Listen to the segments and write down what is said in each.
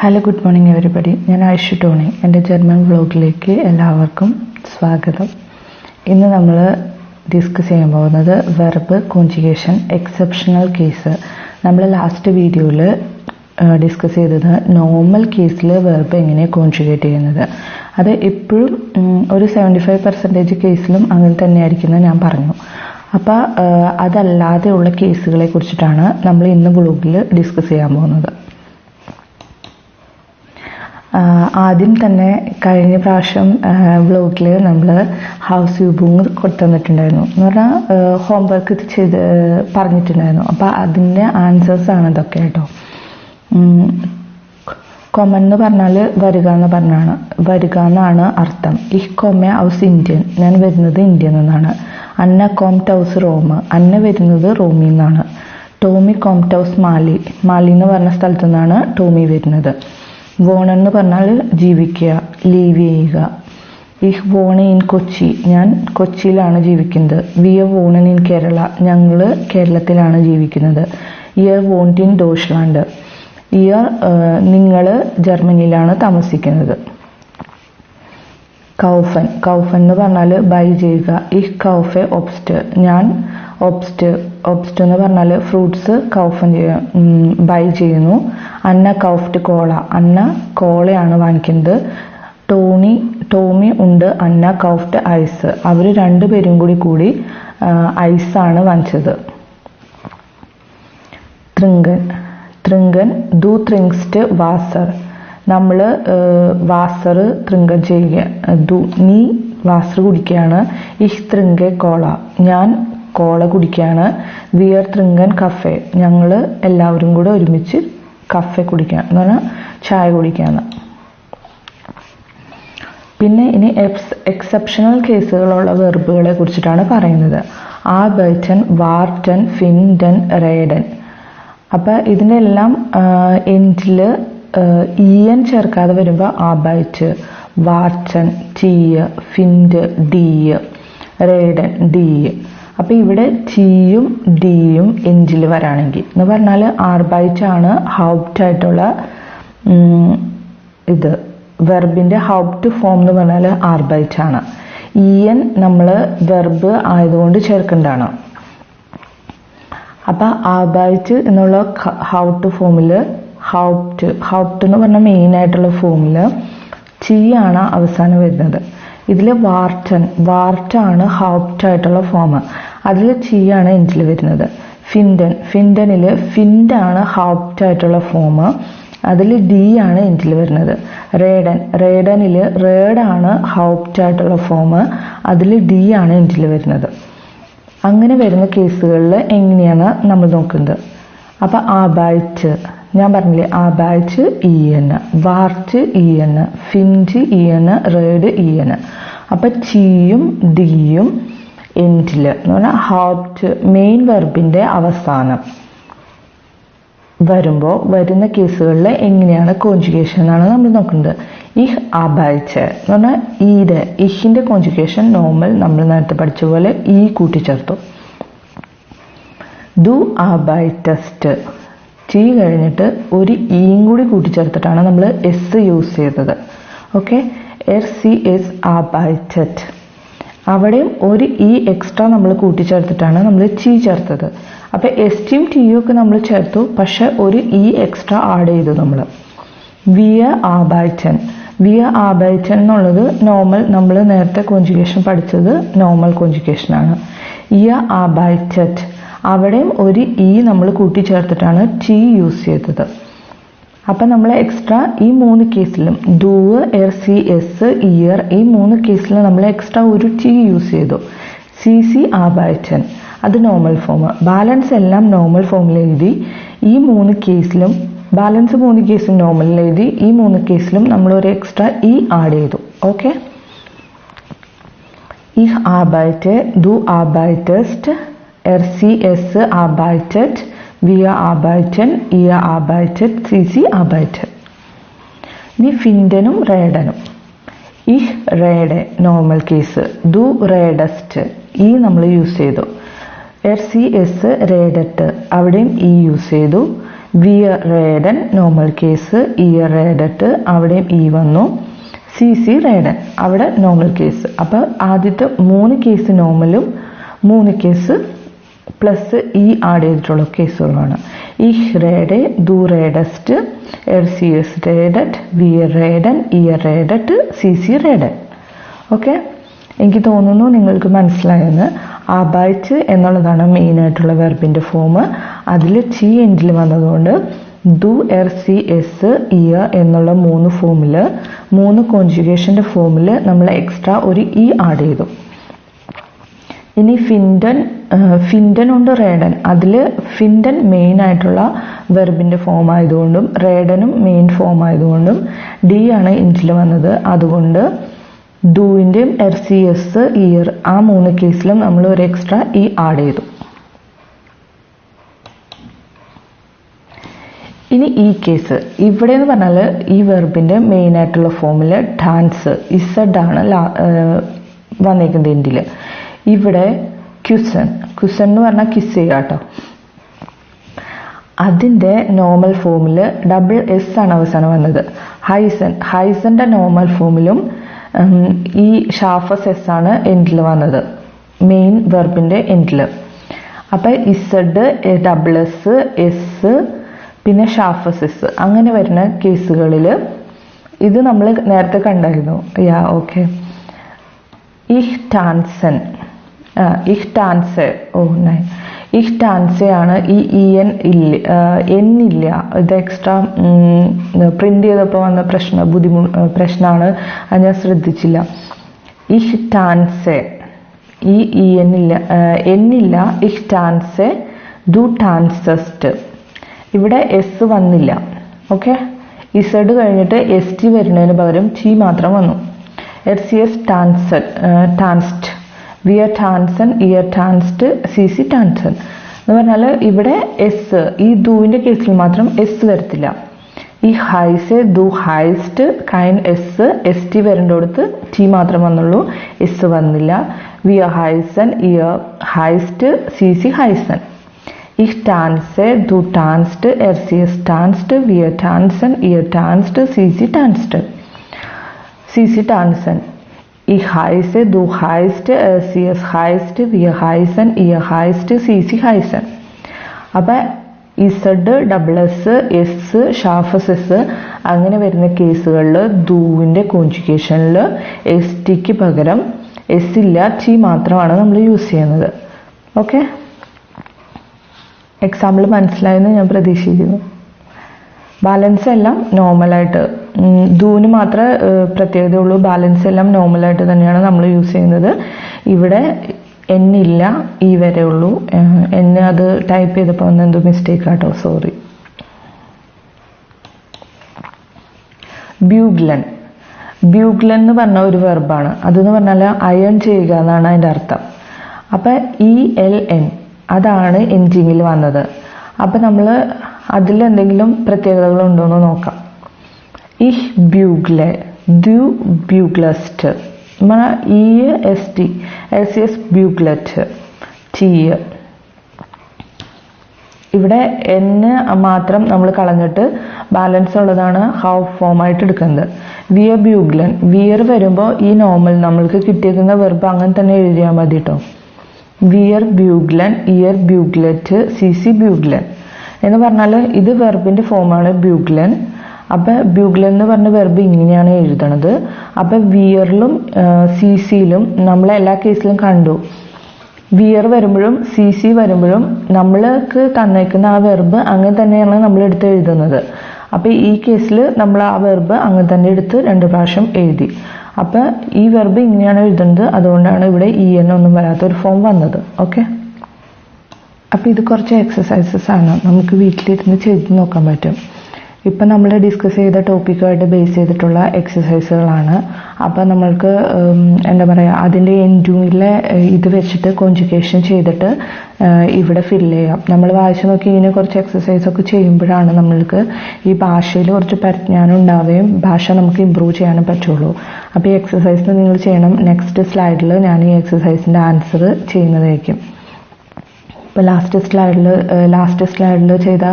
Hello good morning everybody. ഞാൻ Aishu Tony. എൻ്റെ German വ്ലോഗിലേക്ക് എല്ലാവർക്കും സ്വാഗതം. ഇന്ന് നമ്മൾ ഡിസ്കസ് ചെയ്യാൻ പോകുന്നത് വെർബ് കോൺജുഗേഷൻ എക്സെപ്ഷണൽ കേസ്. നമ്മൾ ലാസ്റ്റ് വീഡിയോയിൽ ഡിസ്കസ് ചെയ്തത് നോർമൽ കേസിൽ വെർബ് എങ്ങനെ കോൺജുഗേറ്റ് ചെയ്യുന്നത്. അത് എപ്പോഴും ഒരു 75% കേസിലും അങ്ങനെ തന്നെയായിരിക്കുന്നത് ഞാൻ പറഞ്ഞു. അപ്പോൾ അതല്ലാതെയുള്ള കേസുകളെ കുറിച്ചിട്ടാണ് നമ്മൾ ഇന്ന് വ്ലോഗിൽ ഡിസ്കസ് ചെയ്യാൻ പോകുന്നത്. ആദ്യം തന്നെ കഴിഞ്ഞ പ്രാവശ്യം വ്ലോഗിൽ നമ്മൾ ഹൗസ് യൂബിങ് കൊടുത്തിട്ടുണ്ടായിരുന്നു എന്ന് പറഞ്ഞാൽ ഹോംവർക്ക് ചെയ്ത് പറഞ്ഞിട്ടുണ്ടായിരുന്നു. അപ്പോൾ അതിൻ്റെ ആൻസേഴ്സാണ് ഇതൊക്കെ കേട്ടോ. കൊമൻ എന്ന് പറഞ്ഞാൽ വരിക എന്നാണ് അർത്ഥം. ഇഹ് കൊമ ഔസ് ഇന്ത്യൻ, ഞാൻ വരുന്നത് ഇന്ത്യയിൽ നിന്നാണ്. അന്ന കോംറ്റ് ഔസ് റോം, അന്ന വരുന്നത് റോമിൽ നിന്നാണ്. ടോമി കോംറ്റ് ഔസ് മാലി എന്ന് പറഞ്ഞ സ്ഥലത്തു നിന്നാണ് ടോമി വരുന്നത്. വോണൻ എന്ന് പറഞ്ഞാൽ ജീവിക്കുക, ലീവ് ചെയ്യുക. ഇഹ് വോണ് ഇൻ കൊച്ചി, ഞാൻ കൊച്ചിയിലാണ് ജീവിക്കുന്നത്. വിയർ വോണൻ ഇൻ കേരള, ഞങ്ങൾ കേരളത്തിലാണ് ജീവിക്കുന്നത്. ഇയർ വോണ്ട് ഇൻ ഡോച്ച്ലാൻഡ്, ഇയർ നിങ്ങൾ ജർമ്മനിയിലാണ് താമസിക്കുന്നത്. കൗഫൻ എന്ന് പറഞ്ഞാൽ ബൈ ചെയ്യുക. ഇഹ് കൗഫെ ഒബ്സ്റ്റ്, ഞാൻ ഒബ്സ്റ്റ് എന്ന് പറഞ്ഞാൽ ഫ്രൂട്ട്സ് കൗഫൻ ബൈ ചെയ്യുന്നു. അന്ന കൗഫ്റ്റ് കോള, അന്ന കോളയാണ് വാങ്ങിക്കുന്നത്. ടോമി ഉണ്ട് അന്ന കൗഫ്റ്റ് ഐസ്, അവർ രണ്ടുപേരും കൂടി ഐസാണ് വാങ്ങിച്ചത്. തൃങ്കൻ ദു ത്രിങ്സ്റ്റ് വാസർ, നമ്മൾ വാസർ തൃങ്കൻ ചെയ്യുക. നീ വാസർ കുടിക്കുകയാണ്. ഇഹ് തൃങ്കെ കോള, ഞാൻ കോള കുടിക്കുകയാണ്. വിയർ തൃങ്കൻ കഫേ, ഞങ്ങൾ എല്ലാവരും കൂടെ ഒരുമിച്ച് കഫേ കുടിക്കുക എന്ന് പറഞ്ഞാൽ ചായ കുടിക്കുകയാണ്. പിന്നെ ഇനി എക്സെപ്ഷണൽ കേസുകളുള്ള വെർബുകളെ കുറിച്ചിട്ടാണ് പറയുന്നത്. ആർബൈറ്റൻ, വാർട്ടൻ, ഫിൻഡൻ, റേഡൻ. അപ്പം ഇതിൻ്റെ എല്ലാം എൻഡിൽ ഇയൻ ചേർക്കാതെ വരുമ്പോൾ ആർബൈറ്റ്, വാർട്ടൻ ടീയ്, ഫിൻഡ് ഡീയ്, റേഡൻ ഡീയ്. അപ്പോൾ ഇവിടെ ടിയും ഡിയും എൻഡിൽ വരാണെങ്കിൽ എന്ന് പറഞ്ഞാൽ ആർബൈറ്റ് ആണ് ഹൗപ്റ്റ് ആയിട്ടുള്ള ഇത്. വെർബിൻ്റെ ഹൗപ്റ്റ് ഫോം എന്ന് പറഞ്ഞാൽ ആർബൈറ്റ് ആണ്. ഇയൻ നമ്മൾ വെർബ് ആയതുകൊണ്ട് ചേർക്കേണ്ടതാണ്. അപ്പം ആർബൈറ്റ് എന്നുള്ള ഹൗപ്റ്റ് ഫോമിൽ ഹൗപ്റ്റ് എന്ന് പറഞ്ഞാൽ മെയിൻ ആയിട്ടുള്ള ഫോമിൽ ടി ആണ് അവസാനം വരുന്നത്. ഇതിൽ വാർട്ടാണ് ഹൗപ്റ്റ് ആയിട്ടുള്ള ഫോം, അതിൽ ടി ആണ് എൻഡിൽ വരുന്നത്. ഫിൻഡനിൽ ഫിൻഡാണ് ഹൗപ്റ്റ് ആയിട്ടുള്ള ഫോം, അതിൽ ഡി ആണ് എൻഡിൽ വരുന്നത്. റേഡനിൽ റേഡാണ് ഹൗപ്റ്റ് ആയിട്ടുള്ള ഫോം, അതിൽ ഡി ആണ് എൻഡിൽ വരുന്നത്. അങ്ങനെ വരുന്ന കേസുകളിൽ എങ്ങനെയാണ് നമ്മൾ നോക്കുന്നത്. അപ്പം ആബൈറ്റ് ഞാൻ പറഞ്ഞില്ലേ, ആബൈറ്റ് ഇയൻ, വാർട്ട് ഇയൻ, ഫിൻഡ് ഇയൻ, റേഡ് ഇയൻ. അപ്പം ടിയും ഡിയും എൻഡിൽ എന്ന് പറഞ്ഞാൽ ഹൗപ്റ്റ് മെയിൻ വെർബിൻ്റെ അവസാനം വരുമ്പോൾ വരുന്ന കേസുകളിൽ എങ്ങനെയാണ് കോൺജുഗേഷൻ എന്നാണ് നമ്മൾ നോക്കുന്നത്. ഇഹ് ആബൈറ്റ് എന്ന് പറഞ്ഞാൽ ഇഹിൻ്റെ കോൺജുഗേഷൻ നോർമൽ നമ്മൾ നേരത്തെ പഠിച്ച പോലെ ഈ കൂട്ടിച്ചേർത്തു. ദു ആബൈറ്റസ്റ്റ്, ടി കഴിഞ്ഞിട്ട് ഒരു ഇയും കൂടി കൂട്ടിച്ചേർത്തിട്ടാണ് നമ്മൾ എസ് യൂസ് ചെയ്തത്. ഓക്കെ, RCS ആബൈറ്ററ്റ്, അവിടെയും ഒരു ഇ എക്സ്ട്രാ നമ്മൾ കൂട്ടിച്ചേർത്തിട്ടാണ് നമ്മൾ ടി ചേർത്തത്. അപ്പോൾ എസ് ടിയും ടിയും ഒക്കെ നമ്മൾ ചേർത്തു, പക്ഷെ ഒരു ഇ എക്സ്ട്രാ ആഡ് ചെയ്തു നമ്മൾ. വിയർ ആബൈറ്റൻ എന്നുള്ളത് നോർമൽ, നമ്മൾ നേരത്തെ കോൺജുഗേഷൻ പഠിച്ചത് നോർമൽ കോൺജുഗേഷനാണ്. ഇയർ ആബൈറ്ററ്റ്, അവിടെയും ഒരു ഇ നമ്മൾ കൂട്ടിച്ചേർത്തിട്ടാണ് ടി യൂസ് ചെയ്തത്. അപ്പം നമ്മൾ എക്സ്ട്രാ ഈ 3 കേസിലും ഡൂവ്, RCS, ഇയർ, ഈ 3 കേസിലും നമ്മൾ എക്സ്ട്രാ ഒരു ടി യൂസ് ചെയ്തു. CC ആബൈറ്റൻ, അത് നോർമൽ ഫോം. ബാലൻസ് എല്ലാം നോർമൽ ഫോമിൽ എഴുതി. ഈ 3 കേസിലും ബാലൻസ് 3 കേസും നോർമലിൽ എഴുതി. ഈ 3 കേസിലും നമ്മൾ ഒരു എക്സ്ട്രാ ഇ ആഡ് ചെയ്തു. ഓക്കെ, ഇഹ് ആബൈറ്റ്, ദു ആബൈറ്റസ്റ്റ്, RCS arbeitet, wir arbeiten, ihr arbeitet, sie arbeitet. ഇനി ഫിൻഡനും റേഡനും. ഇഹ് റേഡ് നോർമൽ കേസ്, ദു റേഡസ്റ്റ് ഈ നമ്മൾ യൂസ് ചെയ്തു. RCS റേഡറ്റ്, അവിടെയും ഇ യൂസ് ചെയ്തു. വിയർ റേഡൻ നോർമൽ കേസ്, ഇയർ റേഡറ്റ് അവിടെയും ഇ വന്നു, സി റേഡൻ അവിടെ നോർമൽ കേസ്. അപ്പോൾ ആദ്യത്തെ 3 കേസ് നോർമലും 3 കേസ് പ്ലസ് ഇ ആഡ് ചെയ്തിട്ടുള്ള കേസുകളാണ്. ഇഹ് റേഡെ, ദു റേഡസ്റ്റ്, എർസിയസ് റേഡറ്റ്, വിയർ റേഡൻ, ഇയർ റേഡറ്റ്, സി റേഡൻ. ഓക്കെ, എനിക്ക് തോന്നുന്നു നിങ്ങൾക്ക് മനസ്സിലായെന്ന്. ആബായ്ച്ച് എന്നുള്ളതാണ് മെയിനായിട്ടുള്ള വെർബിൻ്റെ ഫോം. അതിൽ ചി എൻഡിൽ വന്നതുകൊണ്ട് ദു, സി, എസ്, ഇയർ എന്നുള്ള 3 ഫോമിൽ 3 കോൺജുഗേഷൻ്റെ ഫോമിൽ നമ്മൾ എക്സ്ട്രാ ഒരു ഇ ആഡ് ചെയ്തു. ഇനി ഫിൻഡൻ ഉണ്ട് റേഡൻ. അതിൽ ഫിൻഡൻ മെയിൻ ആയിട്ടുള്ള വെർബിൻ്റെ ഫോം ആയതുകൊണ്ടും റേഡനും മെയിൻ ഫോം ആയതുകൊണ്ടും ഡി ആണ് എൻഡിൽ വന്നത്. അതുകൊണ്ട് ഡൂവിൻ്റെയും എർസിയസ്, ഇയർ ആ 3 കേസിലും നമ്മൾ ഒരു എക്സ്ട്രാ ഇ ആഡ് ചെയ്തു. ഇനി ഈ കേസ് ഇവിടെ എന്ന് പറഞ്ഞാൽ ഈ വെർബിൻ്റെ മെയിൻ ആയിട്ടുള്ള ഫോമിൽ ഡാൻസ് ഇസഡ് ആണ് വന്നേക്കുന്നത് എൻഡിൽ. ഇവിടെ ക്യുസൺ എന്ന് പറഞ്ഞാൽ കിസ് ചെയ്യുക കേട്ടോ. അതിൻ്റെ നോർമൽ ഫോമിൽ ഡബിൾ എസ് ആണ് അവസാനം വന്നത്. ഹൈസൻ്റെ നോർമൽ ഫോമിലും ഈ ഷാഫസ് എസ് ആണ് എൻഡിൽ വന്നത്, മെയിൻ വെർബിൻ്റെ എൻഡിൽ. അപ്പം ഇസഡ്, ഡബിൾ എസ്, എസ്, പിന്നെ ഷാഫസ് എസ് അങ്ങനെ വരുന്ന കേസുകളിൽ ഇത് നമ്മൾ നേരത്തെ കണ്ടായിരുന്നു. ഓക്കെ. ഇഹ് ടാൻസെ ആണ് ഈ എന്നില്ല. ഇത് എക്സ്ട്രാ പ്രിന്റ് ചെയ്തപ്പോൾ വന്ന പ്രശ്നമാണ്, അത് ഞാൻ ശ്രദ്ധിച്ചില്ല. ഇഹ് ടാൻസെ എന്നില്ല. ഇഹ് ടാൻസെ, ദു ടാൻസസ്റ്റ്. ഇവിടെ എസ് വന്നില്ല. ഓക്കെ, ഇസഡ് കഴിഞ്ഞിട്ട് എസ് ടി വരുന്നതിന് പകരം ചി മാത്രം വന്നു. എർസിയസ് ടാൻസ്റ്റ്, വിയർ ടാൻസൻ, ഇയർ ടാൻസ്റ്റ്, സി ടാൻസൻ എന്ന് പറഞ്ഞാൽ ഇവിടെ എസ്, ഈ ദൂവിൻ്റെ കേസിൽ മാത്രം എസ് വരത്തില്ല. ഈ ഹൈസെ, ദു ഹൈസ്റ്റ്, കൈൻ എസ് ടി വരേണ്ടടുത്ത് ടി മാത്രം വന്നുള്ളൂ, എസ് വന്നില്ല. വിയർ ഹൈസൻ, ഇയർ ഹൈസ്റ്റ്, സി ഹൈസൻ. Ich tanze, du tanzt, Ersies tanzt, wir tanzen, ihr tanzt, sie tanzt. Sie tanzen. Ich heiße, du heißt, Ersies heißt, wir heißen, ihr heißt, sie heißen. അപ്പോൾ ഇസഡ്, ഡബിൾ എസ്, എസ്, ഷാഫസ് S അങ്ങനെ വരുന്ന കേസുകളിൽ ദൂവിൻ്റെ കോൺജുഗേഷനിൽ S ടിക്ക് പകരം S ഇല്ല, ടി മാത്രമാണ് നമ്മൾ യൂസ് ചെയ്യുന്നത്. ഓക്കെ, എക്സാമ്പിൾ മനസ്സിലായെന്ന് ഞാൻ പ്രതീക്ഷിക്കുന്നു. ബാലൻസ് എല്ലാം നോർമലായിട്ട്, ദൂന് മാത്രമേ പ്രത്യേകതയുള്ളൂ. ബാലൻസ് എല്ലാം നോർമലായിട്ട് തന്നെയാണ് നമ്മൾ യൂസ് ചെയ്യുന്നത്. ഇവിടെ എന്നില്ല, ഈ വരെ ഉള്ളൂ. എന്നെ അത് ടൈപ്പ് ചെയ്തപ്പോൾ ഒന്ന് എന്തോ മിസ്റ്റേക്ക് ആട്ടോ, സോറി. ബ്യൂഗ്ലൻ എന്ന് പറഞ്ഞ ഒരു വെർബാണ്. അതെന്ന് പറഞ്ഞാൽ അയൺ ചെയ്യുക എന്നാണ് അതിൻ്റെ അർത്ഥം. അപ്പം ELN അതാണ് എൻഡിങ്ങിൽ വന്നത്. അപ്പം നമ്മൾ അതിലെന്തെങ്കിലും പ്രത്യേകതകളുണ്ടോ എന്ന് നോക്കാം. ഇഹ് ബ്യൂഗ്ലെ, ദു ബ്യൂഗ്ലസ്റ്റ്, EST, എസ് ബ്യൂഗ്ലറ്റ്, ടി. ഇവിടെ എന്ന് മാത്രം നമ്മൾ കളഞ്ഞിട്ട് ബാലൻസ് ഉള്ളതാണ് ഹൗ ഫോമായിട്ട് എടുക്കുന്നത്. വിയർ ബ്യൂഗ്ലൻ, വിയർ വരുമ്പോൾ ഈ നോർമൽ നമ്മൾക്ക് കിട്ടിയിരിക്കുന്ന വെർബ് അങ്ങനെ തന്നെ എഴുതിയാൽ മതി കേട്ടോ. വിയർ ബ്യൂഗ്ലൻ, ഇയർ ബ്യൂഗ്ലറ്റ്, സി ബ്യൂഗ്ലൻ എന്ന് പറഞ്ഞാൽ ഇത് വെർബിൻ്റെ ഫോമാണ് ബ്യൂഗ്ലൻ. അപ്പം ബ്യൂഗ്ലൻ എന്ന് പറഞ്ഞ വെർബ് ഇങ്ങനെയാണ് എഴുതണത്. അപ്പം വിയറിലും സിയിലും നമ്മൾ എല്ലാ കേസിലും കണ്ടു. വിയർ വരുമ്പോഴും സി വരുമ്പോഴും നമ്മൾക്ക് തന്നേക്കുന്ന ആ വെർബ് അങ്ങനെ തന്നെയാണ് നമ്മൾ എടുത്ത് എഴുതുന്നത്. അപ്പം ഈ കേസിൽ നമ്മൾ ആ വെർബ് അങ്ങനെ തന്നെ എടുത്ത് 2 പ്രാവശ്യം എഴുതി. അപ്പം ഈ വെർബ് ഇങ്ങനെയാണ് എഴുതുന്നത്, അതുകൊണ്ടാണ് ഇവിടെ EN ഒന്നും വരാത്തൊരു ഫോം വന്നത്. ഓക്കെ, അപ്പം ഇത് കുറച്ച് എക്സസൈസസ് ആണ്, നമുക്ക് വീട്ടിലിരുന്ന് ചെയ്ത് നോക്കാൻ പറ്റും. ഇപ്പം നമ്മൾ ഡിസ്കസ് ചെയ്ത ടോപ്പിക്കുമായിട്ട് ബേസ് ചെയ്തിട്ടുള്ള എക്സസൈസുകളാണ്. അപ്പം നമ്മൾക്ക് എന്താ പറയുക, അതിൻ്റെ എൻഡിങ്ങിലെ ഇത് വെച്ചിട്ട് കോൺജുഗേഷൻ ചെയ്തിട്ട് ഇവിടെ ഫില്ല് ചെയ്യാം. നമ്മൾ വായിച്ചു നോക്കി ഇങ്ങനെ കുറച്ച് എക്സസൈസൊക്കെ ചെയ്യുമ്പോഴാണ് നമ്മൾക്ക് ഈ ഭാഷയിൽ കുറച്ച് പരിജ്ഞാനം ഉണ്ടാവുകയും ഭാഷ നമുക്ക് ഇമ്പ്രൂവ് ചെയ്യാനും പറ്റുള്ളൂ. അപ്പോൾ ഈ എക്സസൈസ് നിങ്ങൾ ചെയ്യണം. നെക്സ്റ്റ് സ്ലൈഡിൽ ഞാൻ ഈ എക്സസൈസിൻ്റെ ആൻസർ ചെയ്യുന്നതായിരിക്കും. ഇപ്പോൾ ലാസ്റ്റ് സ്ലൈഡിൽ ചെയ്ത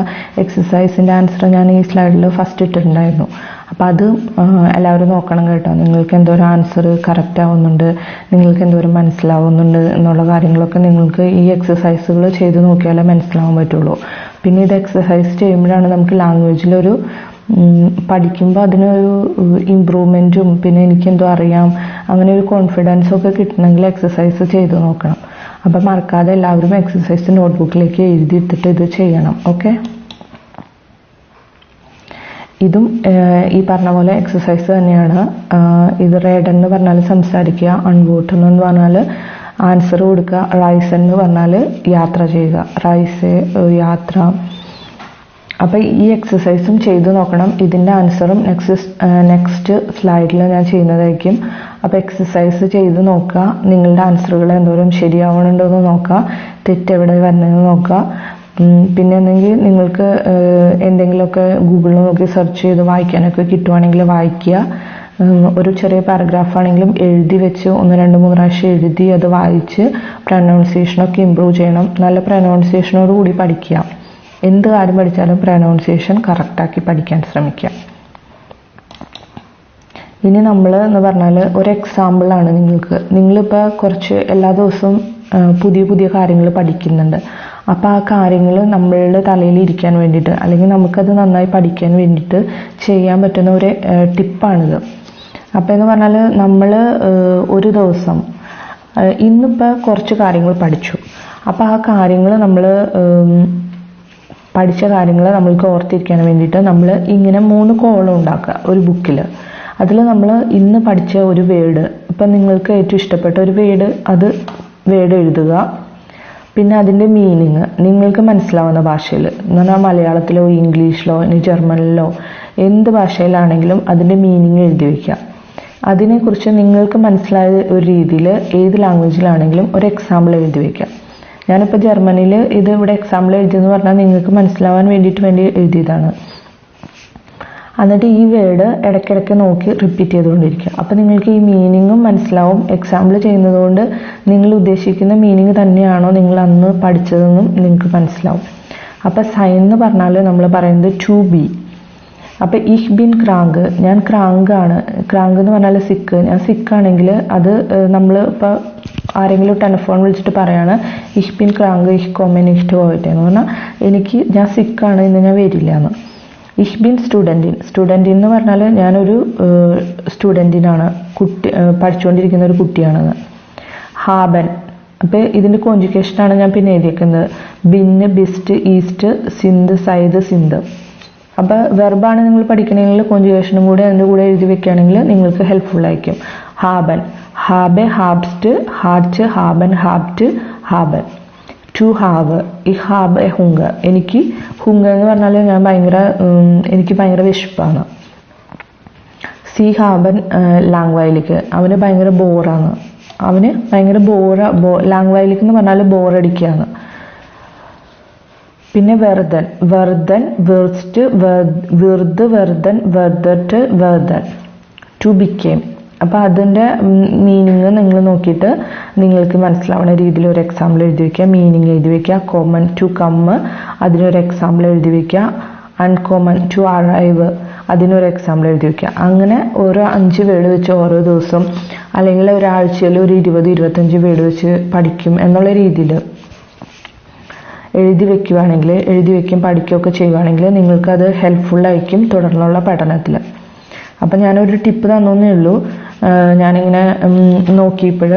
എക്സസൈസിൻ്റെ ആൻസർ ഞാൻ ഈ സ്ലൈഡിൽ ഫസ്റ്റ് ഇട്ടിട്ടുണ്ടായിരുന്നു. അപ്പോൾ അത് എല്ലാവരും നോക്കണം കേട്ടോ. നിങ്ങൾക്ക് എന്തോരം ആൻസർ കറക്റ്റ് ആവുന്നുണ്ട്, നിങ്ങൾക്ക് എന്തോരം മനസ്സിലാവുന്നുണ്ട് എന്നുള്ള കാര്യങ്ങളൊക്കെ നിങ്ങൾക്ക് ഈ എക്സസൈസുകൾ ചെയ്ത് നോക്കിയാലേ മനസ്സിലാവാൻ പറ്റുള്ളൂ. പിന്നെ ഇത് എക്സസൈസ് ചെയ്യുമ്പോഴാണ് നമുക്ക് ലാംഗ്വേജിലൊരു പഠിക്കുമ്പോൾ അതിനൊരു ഇമ്പ്രൂവ്മെൻറ്റും പിന്നെ എനിക്കെന്തോ അറിയാം അങ്ങനെ ഒരു കോൺഫിഡൻസൊക്കെ കിട്ടണമെങ്കിൽ എക്സസൈസ് ചെയ്ത് നോക്കണം. അപ്പം മറക്കാതെ എല്ലാവരും എക്സസൈസ് നോട്ട്ബുക്കിലേക്ക് എഴുതിയിട്ടിട്ട് ഇത് ചെയ്യണം. ഓക്കെ, ഇതും ഈ പറഞ്ഞ പോലെ എക്സസൈസ് തന്നെയാണ്. ഇത് റേഡ് എന്ന് പറഞ്ഞാൽ സംസാരിക്കുക, അൺവോട്ട് എന്ന് പറഞ്ഞാൽ ആൻസർ കൊടുക്കുക, റൈസ് എന്ന് പറഞ്ഞാൽ യാത്ര ചെയ്യുക, റൈസ് യാത്ര. അപ്പോൾ ഈ എക്സസൈസും ചെയ്ത് നോക്കണം. ഇതിൻ്റെ ആൻസറും നെക്സ്റ്റ് സ്ലൈഡിൽ ഞാൻ ചെയ്യുന്നതായിരിക്കും. അപ്പോൾ എക്സസൈസ് ചെയ്ത് നോക്കുക, നിങ്ങളുടെ ആൻസറുകൾ എന്തോരം ശരിയാവണുണ്ടോ എന്ന് നോക്കുക, തെറ്റെവിടെ വരുന്നതെന്ന് നോക്കുക. പിന്നെ എന്തെങ്കിൽ നിങ്ങൾക്ക് എന്തെങ്കിലുമൊക്കെ ഗൂഗിളിൽ നോക്കി സെർച്ച് ചെയ്ത് വായിക്കാനൊക്കെ കിട്ടുവാണെങ്കിൽ വായിക്കുക. ഒരു ചെറിയ പാരഗ്രാഫാണെങ്കിലും എഴുതി വെച്ച് 1, 2, 3 പ്രാവശ്യം എഴുതി അത് വായിച്ച് പ്രൊനൗൺസിയേഷനൊക്കെ ഇമ്പ്രൂവ് ചെയ്യണം. നല്ല പ്രൊനൗൺസിയേഷനോട് കൂടി പഠിക്കുക. എന്ത് കാര്യം പഠിച്ചാലും പ്രൊനൗൺസിയേഷൻ കറക്റ്റാക്കി പഠിക്കാൻ ശ്രമിക്കുക. ഇനി നമ്മൾ എന്ന് പറഞ്ഞാൽ ഒരു എക്സാമ്പിളാണ് നിങ്ങളിപ്പോൾ കുറച്ച് എല്ലാ ദിവസവും പുതിയ കാര്യങ്ങൾ പഠിക്കുന്നുണ്ട്. അപ്പോൾ ആ കാര്യങ്ങൾ നമ്മളുടെ തലയിൽ ഇരിക്കാൻ വേണ്ടിയിട്ട് അല്ലെങ്കിൽ നമുക്കത് നന്നായി പഠിക്കാൻ വേണ്ടിയിട്ട് ചെയ്യാൻ പറ്റുന്ന ഒരു ടിപ്പാണിത്. അപ്പോൾ എന്ന് പറഞ്ഞാൽ നമ്മൾ ഒരു ദിവസം ഇന്നിപ്പോൾ കുറച്ച് കാര്യങ്ങൾ പഠിച്ചു. അപ്പോൾ ആ കാര്യങ്ങൾ പഠിച്ച കാര്യങ്ങൾ നമ്മൾക്ക് ഓർത്തിരിക്കാൻ വേണ്ടിയിട്ട് നമ്മൾ ഇങ്ങനെ 3 കോളം ഉണ്ടാക്കുക ഒരു ബുക്കിൽ. അതിൽ നമ്മൾ ഇന്ന് പഠിച്ച ഒരു വേർഡ്, ഇപ്പം നിങ്ങൾക്ക് ഏറ്റവും ഇഷ്ടപ്പെട്ട ഒരു വേർഡ് എഴുതുക. പിന്നെ അതിൻ്റെ മീനിങ് നിങ്ങൾക്ക് മനസ്സിലാവുന്ന ഭാഷയിൽ എന്ന് പറഞ്ഞാൽ മലയാളത്തിലോ ഇംഗ്ലീഷിലോ ഇനി ജർമ്മനിലോ എന്ത് ഭാഷയിലാണെങ്കിലും അതിൻ്റെ മീനിങ് എഴുതി വയ്ക്കുക. അതിനെക്കുറിച്ച് നിങ്ങൾക്ക് മനസ്സിലായ ഒരു രീതിയിൽ ഏത് ലാംഗ്വേജിലാണെങ്കിലും ഒരു എക്സാമ്പിൾ എഴുതി വയ്ക്കുക. ഞാനിപ്പോൾ ജർമ്മനിയിൽ ഇത് ഇവിടെ എക്സാമ്പിൾ എഴുതിയെന്ന് പറഞ്ഞാൽ നിങ്ങൾക്ക് മനസ്സിലാവാൻ വേണ്ടി എഴുതിയതാണ്. എന്നിട്ട് ഈ വേർഡ് ഇടയ്ക്കിടയ്ക്ക് നോക്കി റിപ്പീറ്റ് ചെയ്തുകൊണ്ടിരിക്കുക. അപ്പോൾ നിങ്ങൾക്ക് ഈ മീനിങ്ങും മനസ്സിലാവും. എക്സാമ്പിൾ ചെയ്യുന്നതുകൊണ്ട് നിങ്ങൾ ഉദ്ദേശിക്കുന്ന മീനിങ് തന്നെയാണോ നിങ്ങൾ അന്ന് പഠിച്ചതെന്നും നിങ്ങൾക്ക് മനസ്സിലാവും. അപ്പോൾ സൈൻ എന്ന് പറഞ്ഞാൽ നമ്മൾ പറയുന്നത് ടു ബി. അപ്പോൾ ഇഹ് ബിൻ ക്രാങ്ക്, ഞാൻ ക്രാങ്കാണ്. ക്രാങ്ക് എന്ന് പറഞ്ഞാൽ സിക്ക്. ഞാൻ സിക്കാണെങ്കിൽ അത് നമ്മൾ ഇപ്പോൾ ആരെങ്കിലും ടെലിഫോൺ വിളിച്ചിട്ട് പറയാണ് ഇഹ് ബിൻ ക്രാങ്ക് ഇഹ് കോമൻ ഇഹ്റ്റ് പോയിട്ട് എന്ന് പറഞ്ഞാൽ ഞാൻ സിക്കാണ്, ഇന്ന് ഞാൻ വരില്ല എന്ന്. ഇഹ് ബിൻ സ്റ്റുഡൻറ്റിൻ എന്ന് പറഞ്ഞാൽ ഞാനൊരു സ്റ്റുഡൻറ്റിനാണ്, പഠിച്ചുകൊണ്ടിരിക്കുന്ന ഒരു കുട്ടിയാണെന്ന്. ഹാബൻ, അപ്പോൾ ഇതിൻ്റെ കോൺജുഗേഷനാണ് ഞാൻ പിന്നെ എഴുതിയേക്കുന്നത്. ബിന്ന്, ബിസ്റ്റ്, ഈസ്റ്റ്, സിന്ത്, സൈദ്, സിന്ത്. അപ്പോൾ വെർബാണ് നിങ്ങൾ പഠിക്കണമെങ്കിൽ കോൺജുഗേഷനും കൂടെ അതിൻ്റെ കൂടെ എഴുതി വെക്കുകയാണെങ്കിൽ നിങ്ങൾക്ക് ഹെൽപ്ഫുള്ളായിരിക്കും. ഹാബൻ, ഹാബെ, ഹാബ്സ്റ്റ്, ഹാർച്ച്, ഹാബൻ, ഹാബ്റ്റ്, ഹാബൻ. ടു ഹാവ്, ഈ ഹാബ് ഹുങ്ക. എനിക്ക് ഹുങ്ക എന്ന് പറഞ്ഞാൽ എനിക്ക് ഭയങ്കര വിശപ്പാണ്. സി ഹാബൻ ലാംഗ്വൈലിക്ക്, അവന് ഭയങ്കര ബോറാണ്. അവന് ഭയങ്കര ലാംഗ്വൈലിക്ക് എന്ന് പറഞ്ഞാൽ ബോറടിക്കുകയാണ്. പിന്നെ വെർദൻ, വെർസ്റ്റ്, വെർദ്, വെർദൻ, വെർദറ്റ്, വെർദൻ. To become. അപ്പോൾ അതിൻ്റെ മീനിങ് നിങ്ങൾ നോക്കിയിട്ട് നിങ്ങൾക്ക് മനസ്സിലാവുന്ന രീതിയിൽ ഒരു എക്സാമ്പിൾ എഴുതി വയ്ക്കുക, മീനിങ് എഴുതി വയ്ക്കുക. കോമൺ, ടു കം, അതിനൊരു എക്സാമ്പിൾ എഴുതി വയ്ക്കുക. അൺകോമൺ, ടു അറൈവ്, അതിനൊരു എക്സാമ്പിൾ എഴുതി വയ്ക്കുക. അങ്ങനെ ഓരോ 5 വേർഡ് വെച്ച് ഓരോ ദിവസം അല്ലെങ്കിൽ ഒരാഴ്ചയിൽ ഒരു 20-25 വേർഡ് വെച്ച് പഠിക്കും എന്നുള്ള രീതിയിൽ എഴുതി വയ്ക്കുകയും പഠിക്കുകയൊക്കെ ചെയ്യുകയാണെങ്കിൽ നിങ്ങൾക്കത് ഹെൽപ്ഫുള്ളായിരിക്കും തുടർന്നുള്ള പഠനത്തിൽ. അപ്പം ഞാനൊരു ടിപ്പ് തന്നേ ഉള്ളൂ. ഞാനിങ്ങനെ നോക്കിയപ്പോൾ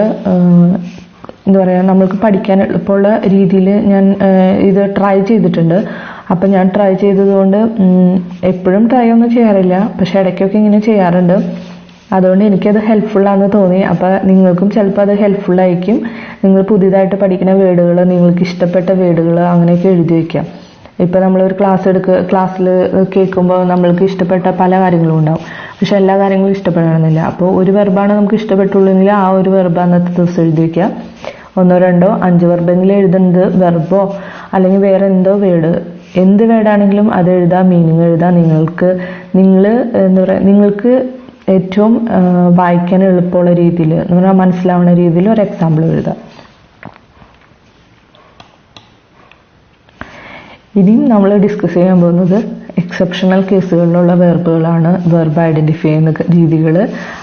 എന്താ പറയുക, നമ്മൾക്ക് പഠിക്കാൻ എളുപ്പമുള്ള രീതിയിൽ ഞാൻ ഇത് ട്രൈ ചെയ്തിട്ടുണ്ട്. അപ്പം ഞാൻ ട്രൈ ചെയ്തതുകൊണ്ട് എപ്പോഴും ട്രൈ ഒന്നും ചെയ്യാറില്ല, പക്ഷെ ഇടയ്ക്കൊക്കെ ഇങ്ങനെ ചെയ്യാറുണ്ട്. അതുകൊണ്ട് എനിക്കത് ഹെൽപ്ഫുള്ളാണെന്ന് തോന്നി. അപ്പോൾ നിങ്ങൾക്കും ചിലപ്പോൾ അത് ഹെൽപ്ഫുള്ളായിരിക്കും. നിങ്ങൾ പുതിയതായിട്ട് പഠിക്കുന്ന വേർഡുകൾ, നിങ്ങൾക്ക് ഇഷ്ടപ്പെട്ട വേർഡുകൾ അങ്ങനെയൊക്കെ എഴുതി വയ്ക്കാം. ഇപ്പോൾ നമ്മളൊരു ക്ലാസ്സിൽ കേൾക്കുമ്പോൾ നമ്മൾക്ക് ഇഷ്ടപ്പെട്ട പല കാര്യങ്ങളും ഉണ്ടാവും, പക്ഷെ എല്ലാ കാര്യങ്ങളും ഇഷ്ടപ്പെടണമെന്നില്ല. അപ്പോൾ ഒരു വെർബാണ് നമുക്ക് ഇഷ്ടപ്പെട്ടുള്ളെങ്കിൽ ആ ഒരു വെർബ് അന്നത്തെ ദിവസം എഴുതി വയ്ക്കുക. 1, 2, 5 വെർബെങ്കിലും എഴുതുന്നത് വെർബോ അല്ലെങ്കിൽ വേറെ എന്തോ വേർഡ്, എന്ത് വേർഡാണെങ്കിലും അത് എഴുതാം, മീനിങ് എഴുതാം. നിങ്ങൾക്ക് ഏറ്റവും വായിക്കാൻ എളുപ്പമുള്ള രീതിയിൽ എന്ന് പറഞ്ഞാൽ മനസ്സിലാവുന്ന രീതിയിൽ ഒരു എക്സാമ്പിൾ എഴുതാം. ഇനിയും നമ്മൾ ഡിസ്കസ് ചെയ്യാൻ പോകുന്നത് എക്സെപ്ഷണൽ കേസുകളിലുള്ള വെർബുകളാണ്, വെർബ് ഐഡൻറ്റിഫൈ ചെയ്യുന്ന രീതികൾ,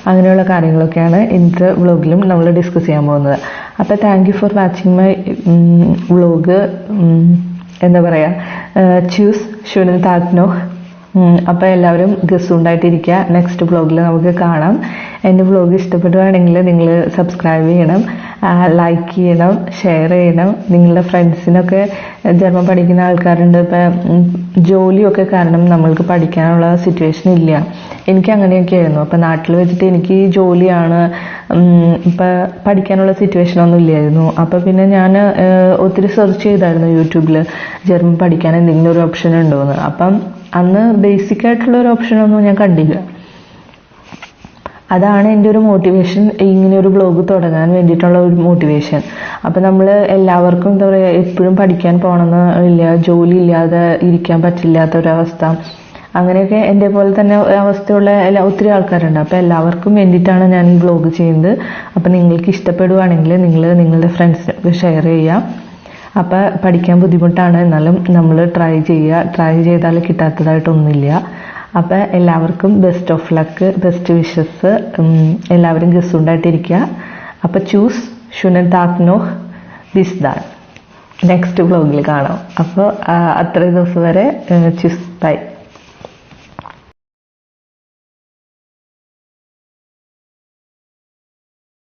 അങ്ങനെയുള്ള കാര്യങ്ങളൊക്കെയാണ് ഇന്നത്തെ വ്ളോഗിലും നമ്മൾ ഡിസ്കസ് ചെയ്യാൻ പോകുന്നത്. അപ്പോൾ thank you for watching my vlog. എന്താ പറയുക, ചൂസ് ഷുനൽ താഗ്നോ. അപ്പോൾ എല്ലാവരും ഗസ്സുണ്ടായിട്ടിരിക്കുക. നെക്സ്റ്റ് വ്ളോഗിൽ നമുക്ക് കാണാം. എൻ്റെ വ്ളോഗ് ഇഷ്ടപ്പെടുകയാണെങ്കിൽ നിങ്ങൾ സബ്സ്ക്രൈബ് ചെയ്യണം, ലൈക്ക് ചെയ്യണം, ഷെയർ ചെയ്യണം. നിങ്ങളുടെ ഫ്രണ്ട്സിനൊക്കെ ജർമ്മൻ പഠിക്കുന്ന ആൾക്കാരുണ്ട്. ഇപ്പം ജോലിയൊക്കെ കാരണം നമ്മൾക്ക് പഠിക്കാനുള്ള സിറ്റുവേഷൻ ഇല്ല. എനിക്ക് അങ്ങനെയൊക്കെ ആയിരുന്നു. അപ്പം നാട്ടിൽ വെച്ചിട്ട് എനിക്ക് ജോലിയാണ്, ഇപ്പം പഠിക്കാനുള്ള സിറ്റുവേഷനൊന്നും ഇല്ലായിരുന്നു. അപ്പോൾ പിന്നെ ഞാൻ ഒത്തിരി സെർച്ച് ചെയ്തായിരുന്നു യൂട്യൂബിൽ ജർമ്മൻ പഠിക്കാൻ എന്തെങ്കിലും ഒരു ഓപ്ഷൻ ഉണ്ടോ എന്ന്. അപ്പം അന്ന് ബേസിക് ആയിട്ടുള്ള ഒരു ഓപ്ഷനൊന്നും ഞാൻ കണ്ടില്ല. അതാണ് എൻ്റെ ഒരു മോട്ടിവേഷൻ, ഇങ്ങനെ ഒരു ബ്ലോഗ് തുടങ്ങാൻ വേണ്ടിയിട്ടുള്ള ഒരു മോട്ടിവേഷൻ. അപ്പം നമ്മൾ എല്ലാവർക്കും എന്താ പറയുക, എപ്പോഴും പഠിക്കാൻ പോകണമെന്ന് ഇല്ല, ജോലി ഇല്ലാതെ ഇരിക്കാൻ പറ്റില്ലാത്തൊരവസ്ഥ, അങ്ങനെയൊക്കെ എൻ്റെ പോലെ തന്നെ അവസ്ഥയുള്ള ഒത്തിരി ആൾക്കാരുണ്ട്. അപ്പോൾ എല്ലാവർക്കും വേണ്ടിയിട്ടാണ് ഞാൻ ഈ വ്ളോഗ് ചെയ്യുന്നത്. അപ്പോൾ നിങ്ങൾക്ക് ഇഷ്ടപ്പെടുവാണെങ്കിൽ നിങ്ങൾ നിങ്ങളുടെ ഫ്രണ്ട്സിനൊക്കെ ഷെയർ ചെയ്യുക. അപ്പോൾ പഠിക്കാൻ ബുദ്ധിമുട്ടാണ്, എന്നാലും നമ്മൾ ട്രൈ ചെയ്യുക. ട്രൈ ചെയ്താൽ കിട്ടാത്തതായിട്ടൊന്നുമില്ല. അപ്പോൾ എല്ലാവർക്കും best of luck, best wishes. എല്ലാവരും ഗസ്സുണ്ടായിട്ടിരിക്കുക. അപ്പോൾ ചൂസ് ഷുനൽ താഗ്നോഹ് ബിസ്ദാൻ. നെക്സ്റ്റ് വ്ളോഗിൽ കാണാം. അപ്പോൾ അത്രയും ദിവസം വരെ ചൂസ് ബൈ.